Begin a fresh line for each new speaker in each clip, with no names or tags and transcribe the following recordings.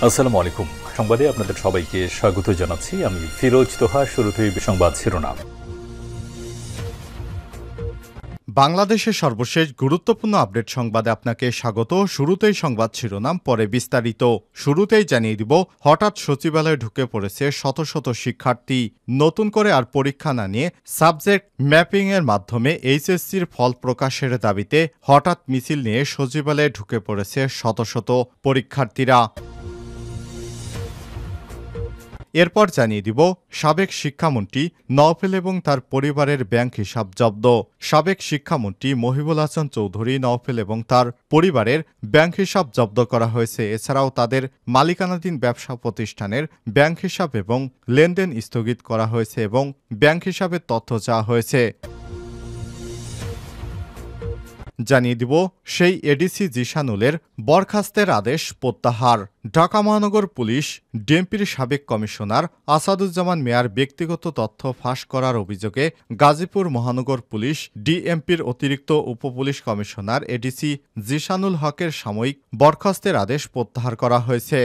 আসসালামু আলাইকুম। সংবাদে আপনাদের সবাইকে স্বাগত জানাচ্ছি। আমি ফিরোজ তোহা। শুরুতেই সংবাদ শিরোনাম।
বাংলাদেশের সর্বশেষ গুরুত্বপূর্ণ আপডেট সংবাদে আপনাকে স্বাগত। শুরুতেই সংবাদ শিরোনাম, পরে বিস্তারিত। শুরুতেই জানিয়ে দিব, হঠাৎ সচিবালয়ে ঢুকে পড়েছে শত শত শিক্ষার্থী। নতুন করে আর পরীক্ষা না নিয়ে সাবজেক্ট ম্যাপিংয়ের মাধ্যমে এইচএসসির ফল প্রকাশের দাবিতে হঠাৎ মিছিল নিয়ে সচিবালয়ে ঢুকে পড়েছে শত শত পরীক্ষার্থীরা। এরপর জানিয়ে দিব, সাবেক শিক্ষামন্ত্রী নওফেল এবং তার পরিবারের ব্যাংক হিসাব জব্দ। সাবেক শিক্ষামন্ত্রী মহিবুল হাসান চৌধুরী নওফেল এবং তার পরিবারের ব্যাংক হিসাব জব্দ করা হয়েছে। এছাড়াও তাদের মালিকানাধীন ব্যবসা প্রতিষ্ঠানের ব্যাংক হিসাব এবং লেনদেন স্থগিত করা হয়েছে এবং ব্যাংক হিসাবের তথ্য চাওয়া হয়েছে। জানিয়ে দিব, সেই এডিসি জিশানুলের বরখাস্তের আদেশ প্রত্যাহার। ঢাকা মহানগর পুলিশ ডিএমপির সাবেক কমিশনার আসাদুজ্জামান মিয়ার ব্যক্তিগত তথ্য ফাঁস করার অভিযোগে গাজীপুর মহানগর পুলিশ ডিএমপির অতিরিক্ত উপপুলিশ কমিশনার এডিসি জিশানুল হকের সাময়িক বরখাস্তের আদেশ প্রত্যাহার করা হয়েছে।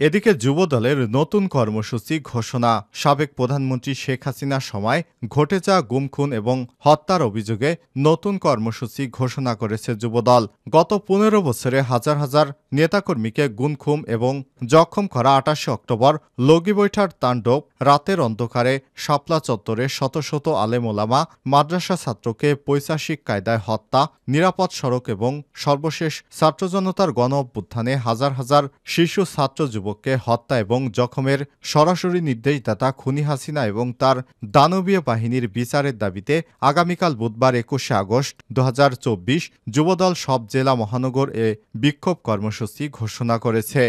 এদিকে যুবদলের নতুন কর্মসূচি ঘোষণা। সাবেক প্রধানমন্ত্রী শেখ হাসিনার সময় ঘটে যাওয়া গুম, খুন এবং হত্যার অভিযোগে নতুন কর্মসূচি ঘোষণা করেছে যুবদল। গত ১৫ বছরে হাজার হাজার নেতাকর্মীকে গুম, খুন এবং জখম করা ২৮ অক্টোবর লগি বৈঠার তাণ্ডব, রাতের অন্ধকারে শাপলা চত্বরে শত শত আলেম ওলামা, মাদ্রাসা ছাত্রকে পৈশাচিক কায়দায় হত্যা, নিরাপদ সড়ক এবং সর্বশেষ ছাত্র জনতার গণ অভ্যুত্থানে হাজার হাজার শিশু ছাত্র যুবককে হত্যা এবং জখমের সরাসরি নির্দেশদাতা খুনি হাসিনা এবং তার দানবীয় বাহিনীর বিচারের দাবিতে আগামীকাল বুধবার ২১শে আগস্ট ২০২৪ যুবদল সব জেলা মহানগর এ বিক্ষোভ কর্মসূচি ঘোষণা করেছে।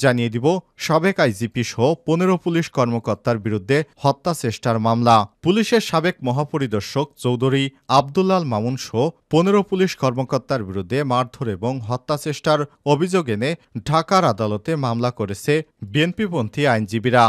জানিয়ে দিব, সাবেক আইজিপি সহ ১৫ পুলিশ কর্মকর্তার বিরুদ্ধে হত্যা চেষ্টার মামলা। পুলিশের সাবেক মহাপরিদর্শক চৌধুরী আবদুল্লাল মামুন সহ ১৫ পুলিশ কর্মকর্তার বিরুদ্ধে মারধর এবং হত্যা চেষ্টার অভিযোগ এনে ঢাকার আদালতে মামলা করেছে বিএনপিপন্থী আইনজীবীরা।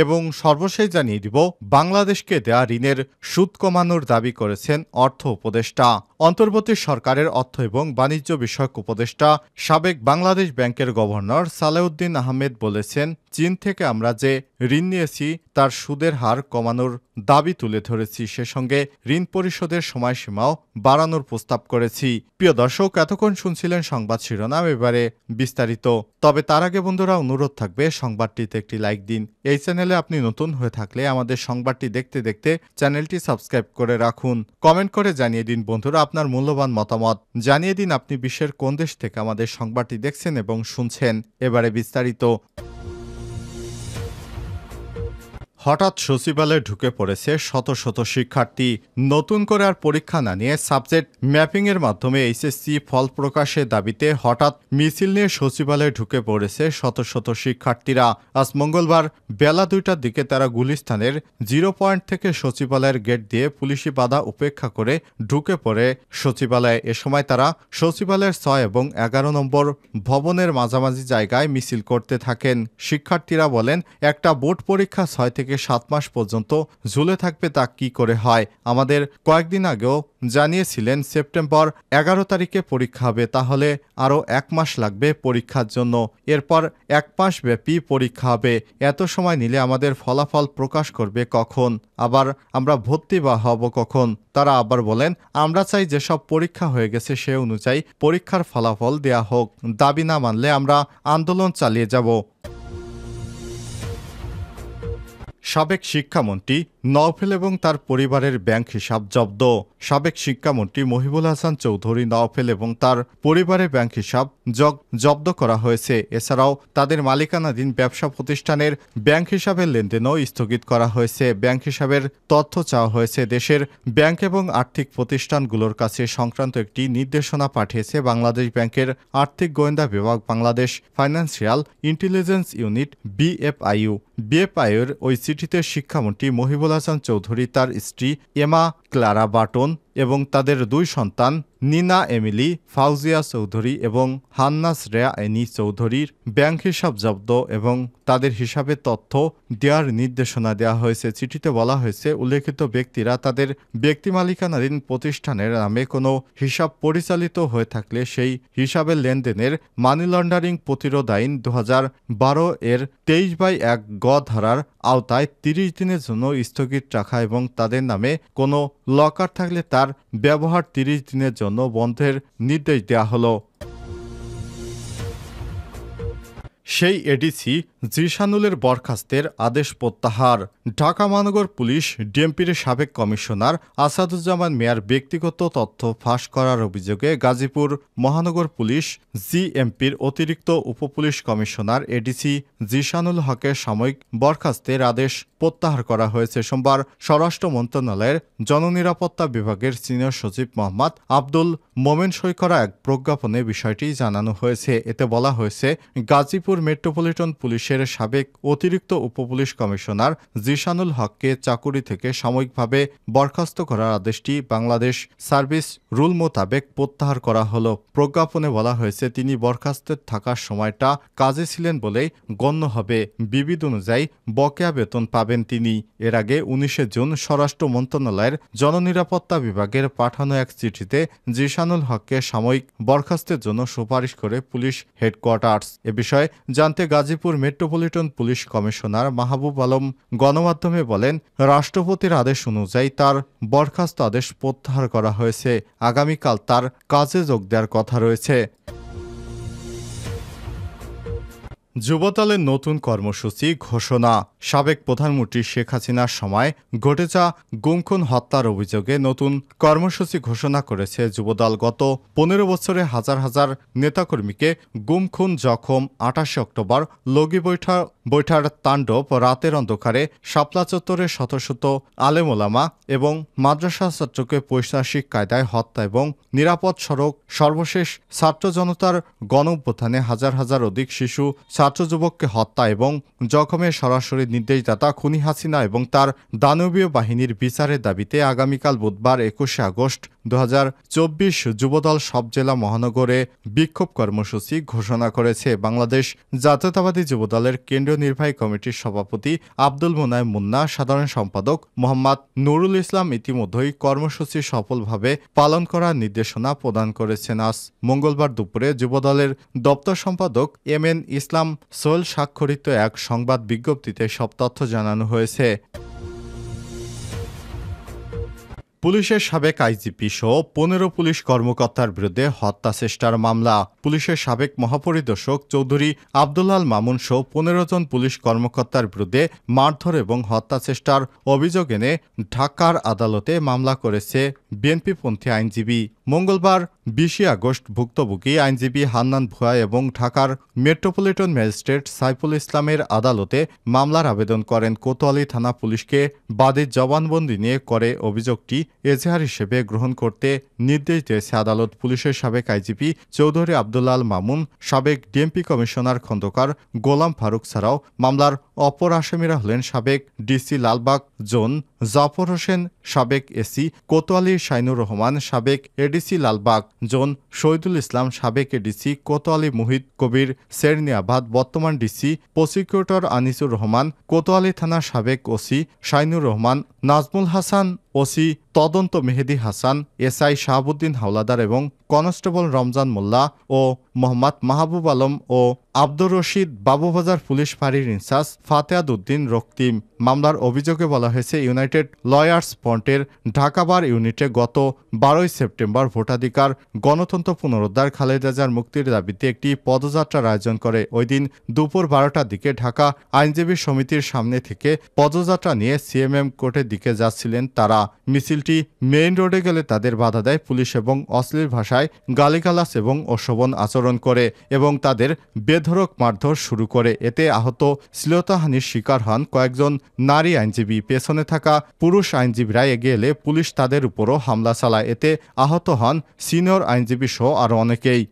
এবং সর্বশেষ জানিয়ে দিব, বাংলাদেশকে দেয়া ঋণের সুদ কমানোর দাবি করেছেন অর্থ উপদেষ্টা। অন্তর্বর্তী সরকারের অর্থ এবং বাণিজ্য বিষয়ক উপদেষ্টা সাবেক বাংলাদেশ ব্যাংকের গভর্নর সালেউদ্দিন আহমেদ বলেছেন, চীন থেকে আমরা যে ঋণ নিয়েছি তার সুদের হার কমানোর দাবি তুলে ধরেছি, সে সঙ্গে ঋণ পরিশোধের সময়সীমাও বাড়ানোর প্রস্তাব করেছি। প্রিয় দর্শক, এতক্ষণ শুনছিলেন সংবাদ শিরোনাম, এবারে বিস্তারিত। তবে তার আগে বন্ধুরা, অনুরোধ থাকবে সংবাদটিতে একটি লাইক দিন। এই চ্যানেলে আপনি নতুন হয়ে থাকলে আমাদের সংবাদটি দেখতে দেখতে চ্যানেলটি সাবস্ক্রাইব করে রাখুন। কমেন্ট করে জানিয়ে দিন বন্ধুরা আপনার মূল্যবান মতামত। জানিয়ে দিন আপনি বিশ্বের কোন দেশ থেকে আমাদের সংবাদটি দেখছেন এবং শুনছেন। এবারে বিস্তারিত। হঠাৎ সচিবালয়ে ঢুকে পড়েছে শত শত শিক্ষার্থী। নতুন করে আর পরীক্ষা না নিয়ে সাবজেক্ট ম্যাপিংয়ের মাধ্যমে এইচএসসি ফল প্রকাশের দাবিতে হঠাৎ মিছিল নিয়ে সচিবালয়ে ঢুকে পড়েছে শত শত শিক্ষার্থীরা। আজ মঙ্গলবার বেলা ২টার দিকে তারা গুলিস্তানের 0 পয়েন্ট থেকে সচিবালয়ের গেট দিয়ে পুলিশি বাধা উপেক্ষা করে ঢুকে পড়ে সচিবালয়ে। এ সময় তারা সচিবালয়ের ৬ এবং ১১ নম্বর ভবনের মাঝামাঝি জায়গায় মিছিল করতে থাকেন। শিক্ষার্থীরা বলেন, একটা বোর্ড পরীক্ষা ৬ থেকে ৭ মাস পর্যন্ত ঝুলে থাকবে, তা কি করে হয়? আমাদের কয়েকদিন আগেও জানিয়েছিলেন সেপ্টেম্বর ১১ তারিখে পরীক্ষা হবে, তাহলে আরও ১ মাস লাগবে পরীক্ষার জন্য। এরপর ১ মাস ব্যাপী পরীক্ষা হবে। এত সময় নিলে আমাদের ফলাফল প্রকাশ করবে কখন? আবার আমরা ভর্তি বা হব কখন? তারা আবার বলেন, আমরা চাই যেসব পরীক্ষা হয়ে গেছে সে অনুযায়ী পরীক্ষার ফলাফল দেয়া হোক। দাবি না মানলে আমরা আন্দোলন চালিয়ে যাব। সাবেক শিক্ষামন্ত্রী নওফেল এবং তার পরিবারের ব্যাংক হিসাব জব্দ। সাবেক শিক্ষামন্ত্রী মহিবুল হাসান চৌধুরী নওফেল এবং তার পরিবারের ব্যাংক হিসাব জব্দ করা হয়েছে। এছাড়াও তাদের মালিকানাধীন ব্যবসা প্রতিষ্ঠানের ব্যাংক হিসাবের লেনদেনও স্থগিত করা হয়েছে। ব্যাংক হিসাবের তথ্য চাওয়া হয়েছে। দেশের ব্যাংক এবং আর্থিক প্রতিষ্ঠানগুলোর কাছে সংক্রান্ত একটি নির্দেশনা পাঠিয়েছে বাংলাদেশ ব্যাংকের আর্থিক গোয়েন্দা বিভাগ, Bangladesh financial intelligence unit BFIU. বিএফআইইউর ওই চিঠিতে শিক্ষামন্ত্রী মহিবুল হাসান চৌধুরী, তার স্ত্রী এমা ক্লারা বাটন, এবং তাদের 2 সন্তান নিনা এমিলি, ফাউজিয়া চৌধুরী এবং হান্নাস রেয়া এনি চৌধুরীর ব্যাংক হিসাব জব্দ এবং তাদের হিসাবে তথ্য দেওয়ার নির্দেশনা দেওয়া হয়েছে। চিঠিতে বলা হয়েছে, উল্লেখিত ব্যক্তিরা তাদের ব্যক্তি মালিকানাধীন প্রতিষ্ঠানের নামে কোনো হিসাব পরিচালিত হয়ে থাকলে সেই হিসাবের লেনদেনের মানি লন্ডারিং প্রতিরোধ আইন 2012 এর 23/1 গ ধারার আওতায় 30 দিনের জন্য স্থগিত রাখা এবং তাদের নামে কোনো লকার থাকলে তার ব্যবহার 30 দিনের জন্য বন্ধের নির্দেশ দেওয়া হলো। সেই এডিসি জিশানুলের বরখাস্তের আদেশ প্রত্যাহার। ঢাকা মহানগর পুলিশ ডিএমপির সাবেক কমিশনার আসাদুজ্জামান মিয়ার ব্যক্তিগত তথ্য ফাঁস করার অভিযোগে গাজীপুর মহানগর পুলিশ জিএমপির অতিরিক্ত উপপুলিশ কমিশনার এডিসি জিশানুল হকের সাময়িক বরখাস্তের আদেশ প্রত্যাহার করা হয়েছে। সোমবার স্বরাষ্ট্র মন্ত্রণালয়ের জননিরাপত্তা বিভাগের সিনিয়র সচিব মোহাম্মদ আব্দুল মোমেন সই করা এক প্রজ্ঞাপনে বিষয়টি জানানো হয়েছে। এতে বলা হয়েছে, গাজীপুর মেট্রোপলিটন পুলিশের সাবেক অতিরিক্ত উপপুলিশ কমিশনার জিশানুল হককে চাকুরি থেকে সাময়িকভাবে বরখাস্ত করার আদেশটি বাংলাদেশ সার্ভিস রুল মোতাবেক প্রত্যাহার করা হলো। প্রজ্ঞাপনে বলা হয়েছে, তিনি বরখাস্তের থাকার সময়টা কাজে ছিলেন বলেই গণ্য হবে। বিবিধ অনুযায়ী বকেয়া বেতন পাবেন তিনি। এর আগে 19 জুন স্বরাষ্ট্র মন্ত্রণালয়ের জননিরাপত্তা বিভাগের পাঠানো এক চিঠিতে জিশানুল হককে সাময়িক বরখাস্তের জন্য সুপারিশ করে পুলিশ হেডকোয়ার্টার্স। এ বিষয়ে জানতে Gazipur metropolitan police commissioner Mahbub Alam গণমাধ্যমে বলেন, রাষ্ট্রপতির আদেশ অনুযায়ী তার বরখাস্ত আদেশ প্রত্যাহার করা হয়েছে। আগামীকাল তার কাজে যোগ দেওয়ার কথা রয়েছে। যুবদলের নতুন কর্মসূচি ঘোষণা। সাবেক প্রধানমন্ত্রী শেখ হাসিনার সময় ঘটে যাওয়া গুম-খুন হত্যার অভিযোগে নতুন কর্মসূচি ঘোষণা করেছে যুবদল। গত 15 বছরে হাজার হাজার নেতাকর্মীকে গুম-খুন, জখম, 28 অক্টোবর লগি বৈঠার তাণ্ডব, রাতের অন্ধকারে শাপলা চত্বরে শত শত আলেমোলামা এবং মাদ্রাসা ছাত্রকে পৈশাচিক কায়দায় হত্যা এবং নিরাপদ সড়ক, সর্বশেষ ছাত্র জনতার গণঅভ্যুত্থানে হাজার হাজার অধিক শিশু ছাত্র যুবককে হত্যা এবং জখমের সরাসরি নির্দেশদাতা খুনি হাসিনা এবং তার দানবীয় বাহিনীর বিচারের দাবিতে আগামীকাল বুধবার 21 আগস্ট 2024 যুবদল সব জেলা মহানগরে বিক্ষোভ কর্মসূচি ঘোষণা করেছে। বাংলাদেশ জাতীয়তাবাদী যুবদলের কেন্দ্রীয় নির্বাহী কমিটির সভাপতি আব্দুল মোনায়েম মুন্না, সাধারণ সম্পাদক মোহাম্মদ নুরুল ইসলাম ইতিমধ্যেই কর্মসূচি সফলভাবে পালন করার নির্দেশনা প্রদান করেছেন। আজ মঙ্গলবার দুপুরে যুবদলের দপ্তর সম্পাদক এমএন ইসলাম সোহেল স্বাক্ষরিত এক সংবাদ বিজ্ঞপ্তিতে সব তথ্য জানানো হয়েছে। পুলিশের সাবেক আইজিপি সহ 15 পুলিশ কর্মকর্তার বিরুদ্ধে হত্যা চেষ্টার মামলা। পুলিশের সাবেক মহাপরিদর্শক চৌধুরী আব্দুল মামুন সহ 15 জন পুলিশ কর্মকর্তার বিরুদ্ধে মারধর এবং হত্যা চেষ্টার অভিযোগ এনে ঢাকার আদালতে মামলা করেছে বিএনপিপন্থী আইনজীবী। মঙ্গলবার 20 আগস্ট ভুক্তভোগী আইনজীবী হান্নান ভুঁইয়া এবং ঢাকার মেট্রোপলিটন ম্যাজিস্ট্রেট সাইফুল ইসলামের আদালতে মামলার আবেদন করেন। কোতোয়ালি থানা পুলিশকে বাদীর জবানবন্দি নিয়ে করে অভিযোগটি এজাহার হিসেবে গ্রহণ করতে নির্দেশ দিয়েছে আদালত। পুলিশের সাবেক আইজিপি চৌধুরী আব্দুল মামুন, সাবেক ডিএমপি কমিশনার খন্দকার গোলাম ফারুক ছাড়াও মামলার অপর আসামিরা হলেন সাবেক ডিসি লালবাগ জোন জাফর হোসেন, সাবেক এসি কোতোয়ালি শাইনুর রহমান, সাবেক এডিসি লালবাগ জোন শহীদুল ইসলাম, সাবেক এডিসি কোতোয়ালি মুহিত কবির সেরনিয়াবাদ, বর্তমান ডিসি প্রসিকিউটর আনিসুর রহমান, কোতোয়ালি থানার সাবেক ওসি শাইনুর রহমান, নাজমুল হাসান ওসি তদন্ত মেহেদি হাসান, এসআই শাহাবুদ্দিন হাওলাদার এবং কনস্টেবল রমজান মোল্লা ও মোহাম্মদ মাহবুব আলম ও আব্দুর রশিদ বাবুবাজার পুলিশ ফাঁড়ির ইনচার্জ ফাতেহাদ উদ্দিন রক্তিম। মামলার অভিযোগে বলা হয়েছে, ইউনাইটেড লয়ার্স ফ্রন্টের ঢাকা বার ইউনিটে গত 12 সেপ্টেম্বর ভোটাধিকার গণতন্ত্র পুনরুদ্ধার খালেদা জিয়ার মুক্তির দাবিতে একটি পদযাত্রার আয়োজন করে। ওই দিন দুপুর 12টার দিকে ঢাকা আইনজীবী সমিতির সামনে থেকে পদযাত্রা নিয়ে সিএমএম কোর্টের দিকে যাচ্ছিলেন তারা। মিছিলটি মেইন রোডে গেলে তাদের বাধা দেয় পুলিশ এবং অশ্লীল ভাষায় গালিগালাজ এবং অশোভন আচরণ করে এবং তাদের বেধড়ক মারধর শুরু করে। এতে আহত শ্লীলতাহানির শিকার হন কয়েকজন নারী আইনজীবী। পেছনে থাকা পুরুষ আইনজীবীরা এগিয়ে এলে পুলিশ তাদের উপরও হামলা চালায়। এতে আহত হন সিনিয়র আইনজীবী সহ আরও অনেকেই।